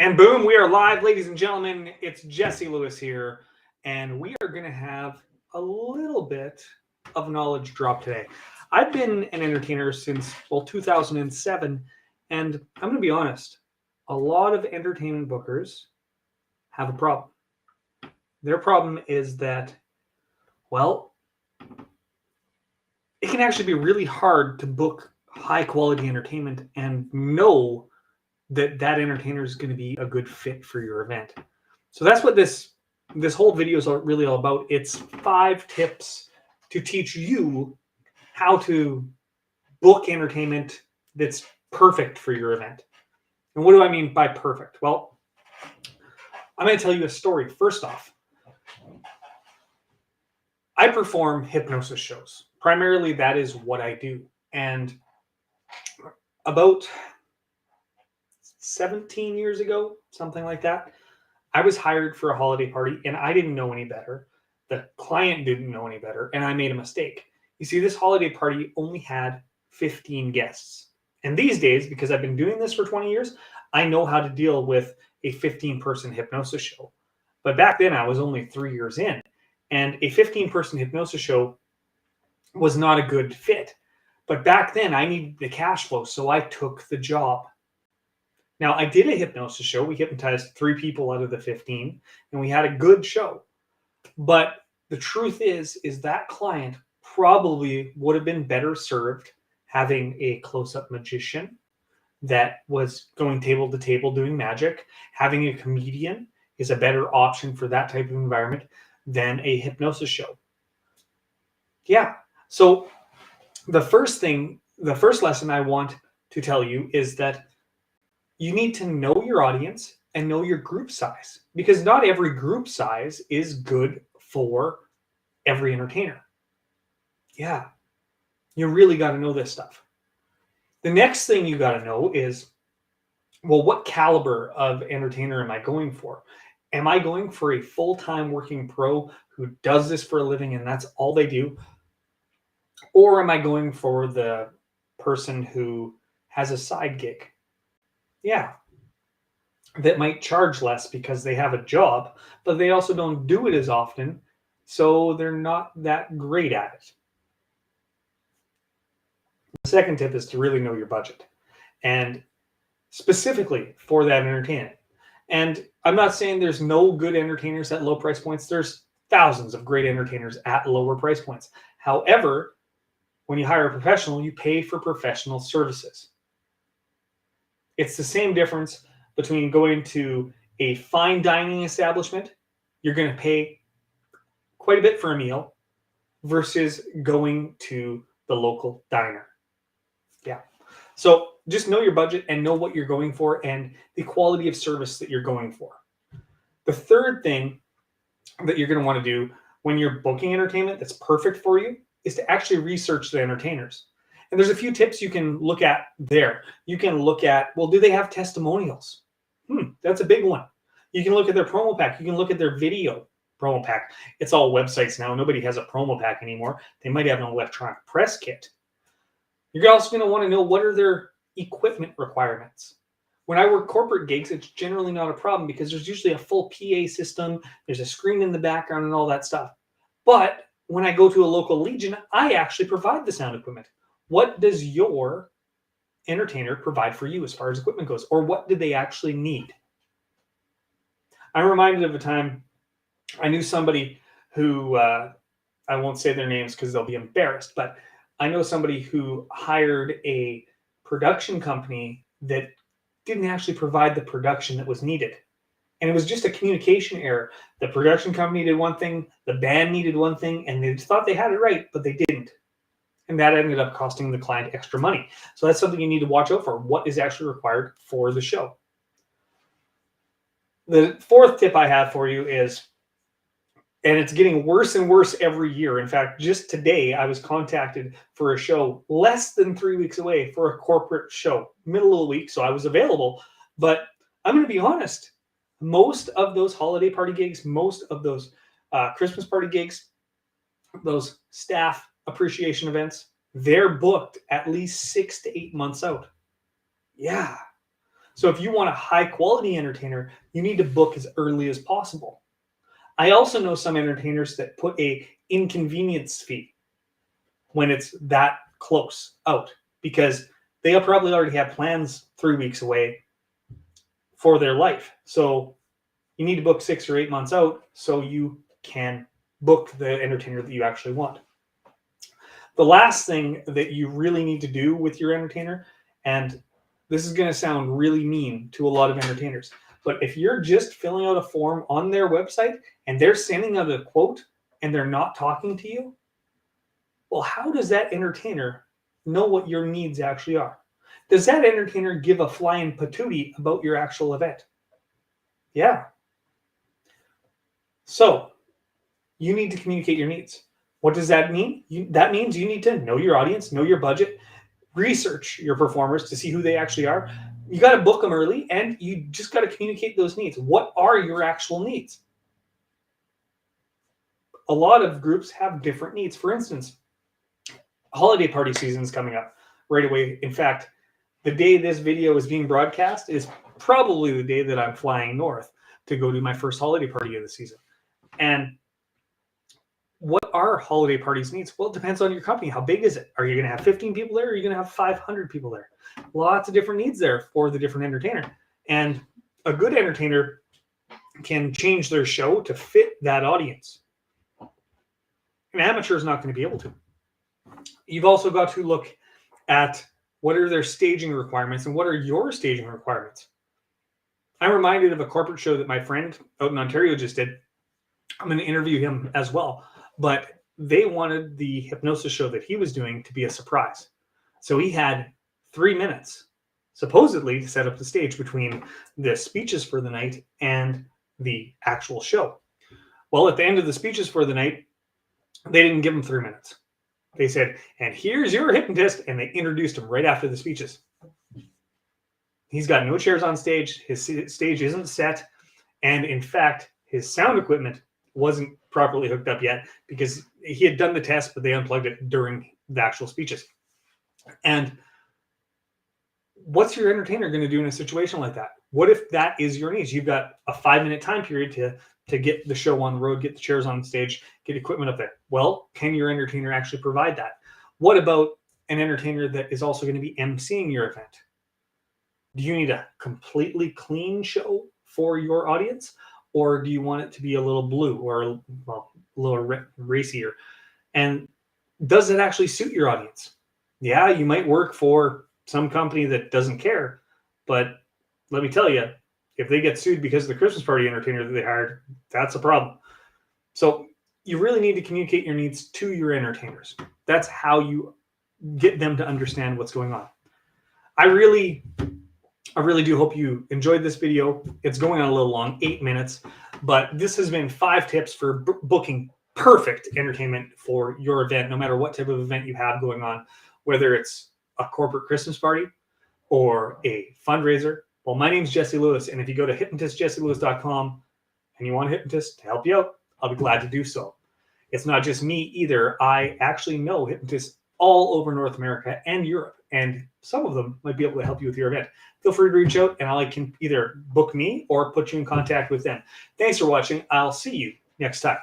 And boom, we are live, ladies and gentlemen. It's Jesse Lewis here, and we are going to have a little bit of knowledge drop today. I've been an entertainer since, 2007, and I'm going to be honest, a lot of entertainment bookers have a problem. Their problem is that, it can actually be really hard to book high-quality entertainment and know that entertainer is going to be a good fit for your event. So that's what this whole video is really all about. It's 5 tips to teach you how to book entertainment that's perfect for your event. And what do I mean by perfect? Well, I'm going to tell you a story. First off, I perform hypnosis shows. Primarily, that is what I do. And about 17 years ago, something like that, I was hired for a holiday party and I didn't know any better. The client didn't know any better, and I made a mistake. You see, this holiday party only had 15 guests. And these days, because I've been doing this for 20 years, I know how to deal with a 15-person hypnosis show. But back then, I was only 3 years in, and a 15-person hypnosis show was not a good fit. But back then, I needed the cash flow, so I took the job. Now, I did a hypnosis show. We hypnotized 3 people out of the 15, and we had a good show. But the truth is that client probably would have been better served having a close-up magician that was going table to table doing magic. Having a comedian is a better option for that type of environment than a hypnosis show. Yeah. So the first lesson I want to tell you is that you need to know your audience and know your group size, because not every group size is good for every entertainer. Yeah, you really got to know this stuff. The next thing you got to know is, what caliber of entertainer am I going for? Am I going for a full-time working pro who does this for a living and that's all they do? Or am I going for the person who has a side gig? Yeah, that might charge less because they have a job, but they also don't do it as often, so they're not that great at it. The second tip is to really know your budget, and specifically for that entertainment. And I'm not saying there's no good entertainers at low price points. There's thousands of great entertainers at lower price points. However, when you hire a professional, you pay for professional services. It's the same difference between going to a fine dining establishment, you're going to pay quite a bit for a meal, versus going to the local diner. Yeah. So just know your budget and know what you're going for and the quality of service that you're going for. The third thing that you're going to want to do when you're booking entertainment that's perfect for you is to actually research the entertainers. And there's a few tips you can look at there. You can look at, do they have testimonials? That's a big one. You can look at their promo pack. You can look at their video promo pack. It's all websites now. Nobody has a promo pack anymore. They might have an electronic press kit. You're also going to want to know, what are their equipment requirements? When I work corporate gigs, it's generally not a problem because there's usually a full PA system. There's a screen in the background and all that stuff. But when I go to a local Legion, I actually provide the sound equipment. What does your entertainer provide for you as far as equipment goes? Or what did they actually need? I'm reminded of a time I knew somebody who, I won't say their names because they'll be embarrassed, but I know somebody who hired a production company that didn't actually provide the production that was needed. And it was just a communication error. The production company did one thing, the band needed one thing, and they thought they had it right, but they didn't. And that ended up costing the client extra money. So that's something you need to watch out for. What is actually required for the show? The fourth tip I have for you is, and it's getting worse and worse every year. In fact, just today, I was contacted for a show less than 3 weeks away for a corporate show, middle of the week. So I was available. But I'm going to be honest, most of those holiday party gigs, most of those Christmas party gigs, those staff appreciation events, they're booked at least 6 to 8 months out. Yeah. So if you want a high quality entertainer, you need to book as early as possible. I also know some entertainers that put a inconvenience fee when it's that close out, because they'll probably already have plans 3 weeks away for their life. So you need to book 6 or 8 months out so you can book the entertainer that you actually want. The last thing that you really need to do with your entertainer, and this is going to sound really mean to a lot of entertainers, but if you're just filling out a form on their website and they're sending out a quote and they're not talking to you, well, how does that entertainer know what your needs actually are? Does that entertainer give a flying patootie about your actual event? Yeah. So you need to communicate your needs. What does that mean? That means you need to know your audience, know your budget, research your performers to see who they actually are. You got to book them early, and you just got to communicate those needs. What are your actual needs? A lot of groups have different needs. For instance, holiday party season is coming up right away. In fact, the day this video is being broadcast is probably the day that I'm flying north to go do my first holiday party of the season. And what are holiday parties needs? Well, it depends on your company. How big is it? Are you going to have 15 people there? Or are you going to have 500 people there? Lots of different needs there for the different entertainer. And a good entertainer can change their show to fit that audience. An amateur is not going to be able to. You've also got to look at what are their staging requirements and what are your staging requirements. I'm reminded of a corporate show that my friend out in Ontario just did. I'm going to interview him as well. But they wanted the hypnosis show that he was doing to be a surprise. So he had 3 minutes, supposedly, to set up the stage between the speeches for the night and the actual show. Well, at the end of the speeches for the night, they didn't give him 3 minutes. They said, and here's your hypnotist, and they introduced him right after the speeches. He's got no chairs on stage. His stage isn't set. And in fact, his sound equipment wasn't properly hooked up yet because he had done the test, but they unplugged it during the actual speeches. And what's your entertainer going to do in a situation like that? What if that is your needs? You've got a 5-minute time period to get the show on the road, get the chairs on stage, get equipment up there. Well, can your entertainer actually provide that? What about an entertainer that is also going to be emceeing your event? Do you need a completely clean show for your audience? Or do you want it to be a little blue or a little racier? And does it actually suit your audience? Yeah, you might work for some company that doesn't care, but let me tell you, if they get sued because of the Christmas party entertainer that they hired, that's a problem. So you really need to communicate your needs to your entertainers. That's how you get them to understand what's going on. I really do hope you enjoyed this video. It's going on a little long, 8 minutes, but this has been 5 tips for booking perfect entertainment for your event, no matter what type of event you have going on, whether it's a corporate Christmas party or a fundraiser. Well, my name's Jesse Lewis, and if you go to hypnotistjesselewis.com and you want a hypnotist to help you out, I'll be glad to do so. It's not just me either. I actually know hypnotists all over North America and Europe, and some of them might be able to help you with your event. Feel free to reach out, and I can either book me or put you in contact with them. Thanks for watching. I'll see you next time.